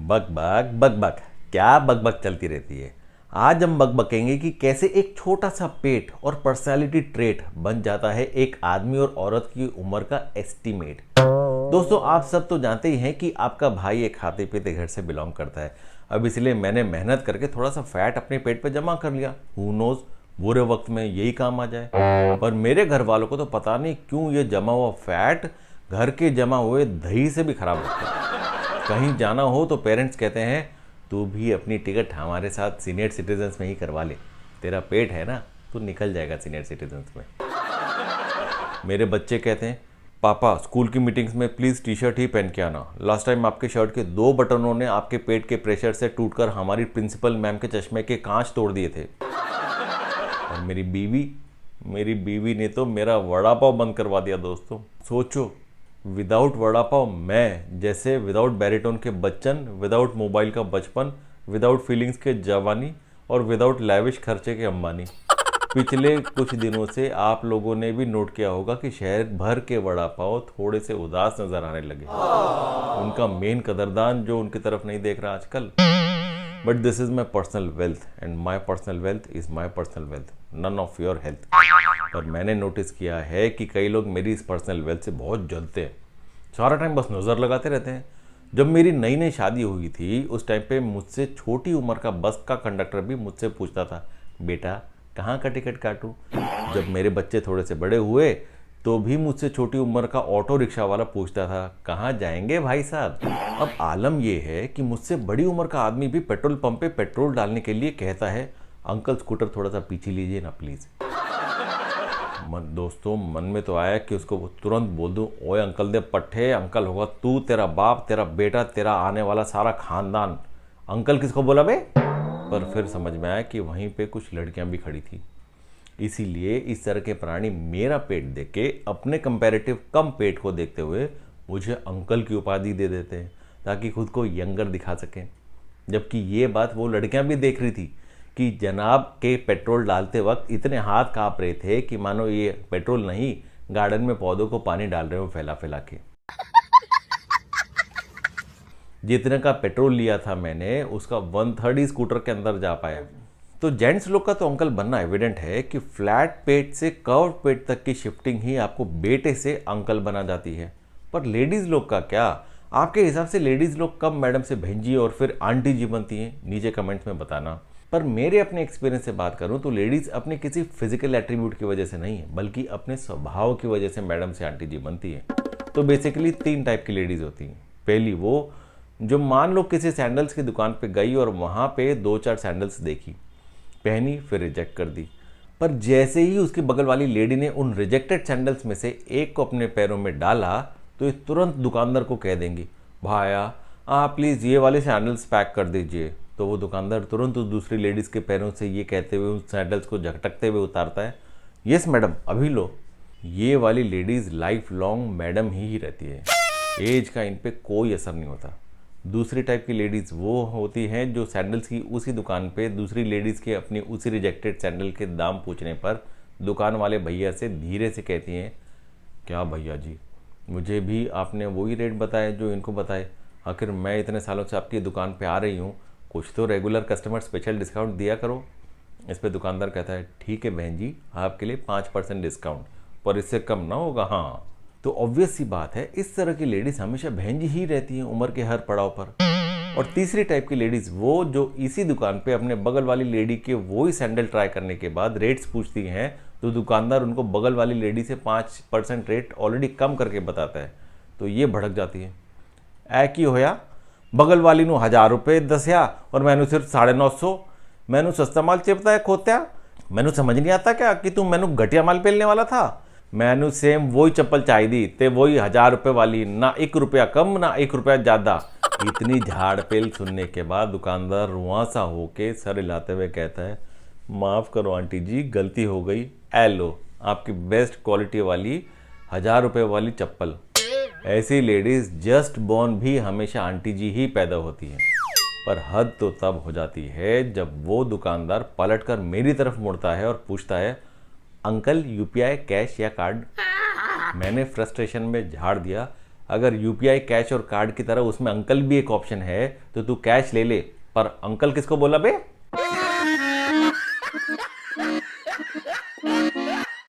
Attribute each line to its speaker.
Speaker 1: बक बक बक बक, क्या बक बक चलती रहती है। आज हम बक बकेंगे कि कैसे एक छोटा सा पेट और पर्सनालिटी ट्रेट बन जाता है एक आदमी और औरत की उम्र का एस्टीमेट। दोस्तों, आप सब तो जानते ही हैं कि आपका भाई एक खाते पीते घर से बिलोंग करता है। अब इसलिए मैंने मेहनत करके थोड़ा सा फैट अपने पेट पे जमा कर लिया। हु नोज, बुरे वक्त में यही काम आ जाए। पर मेरे घर वालों को तो पता नहीं क्यों ये जमा हुआ फैट घर के जमा हुए दही से भी खराब लगता है। कहीं जाना हो तो पेरेंट्स कहते हैं तू भी अपनी टिकट हमारे साथ सीनियर सिटीजन्स में ही करवा ले, तेरा पेट है ना, तू निकल जाएगा सीनियर सिटीजन्स में। मेरे बच्चे कहते हैं पापा स्कूल की मीटिंग्स में प्लीज़ टी शर्ट ही पहन के आना, लास्ट टाइम आपके शर्ट के 2 बटनों ने आपके पेट के प्रेशर से टूटकर हमारी प्रिंसिपल मैम के चश्मे के कांच तोड़ दिए थे। और मेरी बीवी ने तो मेरा वड़ा पाव बंद करवा दिया। दोस्तों सोचो, विदाउट वड़ा पाव मैं जैसे विदाउट बैरिटोन के बच्चन, विदाउट मोबाइल का बचपन, विदाउट फीलिंग्स के जवानी और विदाउट लैविश खर्चे के अंबानी। पिछले कुछ दिनों से आप लोगों ने भी नोट किया होगा कि शहर भर के वड़ा पाव थोड़े से उदास नजर आने लगे। उनका मेन कदरदान जो उनकी तरफ नहीं देख रहा आजकल। But this is my personal wealth and my personal wealth is my personal wealth, none of your health. और मैंने नोटिस किया है कि कई लोग मेरी इस पर्सनल वेल्थ से बहुत जलते हैं, सारा टाइम बस नज़र लगाते रहते हैं। जब मेरी नई नई शादी हुई थी उस टाइम पे मुझसे छोटी उम्र का बस का कंडक्टर भी मुझसे पूछता था बेटा कहाँ का टिकट काटूं। जब मेरे बच्चे थोड़े से बड़े हुए तो भी मुझसे छोटी उम्र का ऑटो रिक्शा वाला पूछता था कहाँ जाएंगे भाई साहब। अब आलम यह है कि मुझसे बड़ी उम्र का आदमी भी पेट्रोल पंप पे पेट्रोल डालने के लिए कहता है अंकल स्कूटर थोड़ा सा पीछे लीजिए ना प्लीज़। दोस्तों मन में तो आया कि उसको तुरंत बोल दूं ओए अंकल दे पट्टे, अंकल होगा तू, तेरा बाप, तेरा बेटा, तेरा आने वाला सारा खानदान, अंकल किसको बोला बे। पर फिर समझ में आया कि वहीं पे कुछ लड़कियां भी खड़ी थी। इसीलिए इस तरह के प्राणी मेरा पेट देख के अपने कंपैरेटिव कम पेट को देखते हुए मुझे अंकल की उपाधि दे देते हैं ताकि खुद को यंगर दिखा सकें। जबकि ये बात वो लड़कियां भी देख रही थी कि जनाब के पेट्रोल डालते वक्त इतने हाथ कांप रहे थे कि मानो ये पेट्रोल नहीं गार्डन में पौधों को पानी डाल रहे हो फैला फैला के। जितने का पेट्रोल लिया था मैंने उसका 1/3 ही स्कूटर के अंदर जा पाया। तो जेंट्स लोग का तो अंकल बनना एविडेंट है कि फ्लैट पेट से कर्व पेट तक की शिफ्टिंग ही आपको बेटे से अंकल बना जाती है। पर लेडीज लोग का क्या? आपके हिसाब से लेडीज लोग कब मैडम से भेंजी और फिर आंटी जी बनती हैं? नीचे कमेंट्स में बताना। पर मेरे अपने एक्सपीरियंस से बात करूं तो लेडीज अपने किसी फिजिकल एट्रीब्यूट की वजह से नहीं है बल्कि अपने स्वभाव की वजह से मैडम से आंटी जी बनती है। तो बेसिकली 3 टाइप की लेडीज होती हैं। पहली वो जो मान लो किसी सैंडल्स की दुकान पे गई और वहां पे 2-4 सैंडल्स देखी, पहनी, फिर रिजेक्ट कर दी। पर जैसे ही उसकी बगल वाली लेडी ने उन रिजेक्टेड सैंडल्स में से एक को अपने पैरों में डाला तो ये तुरंत दुकानदार को कह देंगी भाया आप प्लीज़ ये वाले सैंडल्स पैक कर दीजिए। तो वो दुकानदार तुरंत उस दूसरी लेडीज़ के पैरों से ये कहते हुए उस सैंडल्स को झटकते हुए उतारता है यस मैडम अभी लो। ये वाली लेडीज़ लाइफ लॉन्ग मैडम ही रहती है, एज का इन पे कोई असर नहीं होता। दूसरी टाइप की लेडीज़ वो होती हैं जो सैंडल्स की उसी दुकान पे दूसरी लेडीज़ के अपनी उसी रिजेक्टेड सैंडल के दाम पूछने पर दुकान वाले भैया से धीरे से कहती हैं क्या भैया जी मुझे भी आपने वही रेट बताए जो इनको बताए, आखिर मैं इतने सालों से आपकी दुकान पे आ रही हूँ, कुछ तो रेगुलर कस्टमर स्पेशल डिस्काउंट दिया करो। इस पे दुकानदार कहता है ठीक है बहन जी आपके लिए 5% डिस्काउंट, पर इससे कम ना होगा। हाँ तो ऑब्वियस सी बात है इस तरह की लेडीज़ हमेशा बहन जी ही रहती हैं उम्र के हर पड़ाव पर। और तीसरी टाइप की लेडीज़ वो जो इसी दुकान पे अपने बगल वाली लेडी के वही सैंडल ट्राई करने के बाद रेट्स पूछती हैं तो दुकानदार उनको बगल वाली लेडी से 5% रेट ऑलरेडी कम करके बताता है तो ये भड़क जाती है ऐ की होया बगल वाली नू 1000 रुपये दसिया और मैनू सिर्फ 950। मैनू सस्ता माल चिपता है खोत्या, मैनू समझ नहीं आता क्या कि तू मैनू घटिया माल पेलने वाला था। मैनू सेम वही चप्पल चाहिए ते वही 1000 रुपये वाली, ना 1 रुपया कम ना 1 रुपया ज़्यादा। इतनी झाड़ पेल सुनने के बाद दुकानदार रुआसा होके सर हिलाते हुए कहता है माफ़ करो आंटी जी गलती हो गई, ए लो आपकी बेस्ट क्वालिटी वाली 1000 रुपये वाली चप्पल। ऐसी लेडीज जस्ट बॉर्न भी हमेशा आंटी जी ही पैदा होती हैं। पर हद तो तब हो जाती है जब वो दुकानदार पलटकर मेरी तरफ मुड़ता है और पूछता है अंकल यूपीआई कैश या कार्ड। मैंने फ्रस्ट्रेशन में झाड़ दिया अगर यूपीआई कैश और कार्ड की तरह उसमें अंकल भी एक ऑप्शन है तो तू कैश ले ले, पर अंकल किसको बोला बे?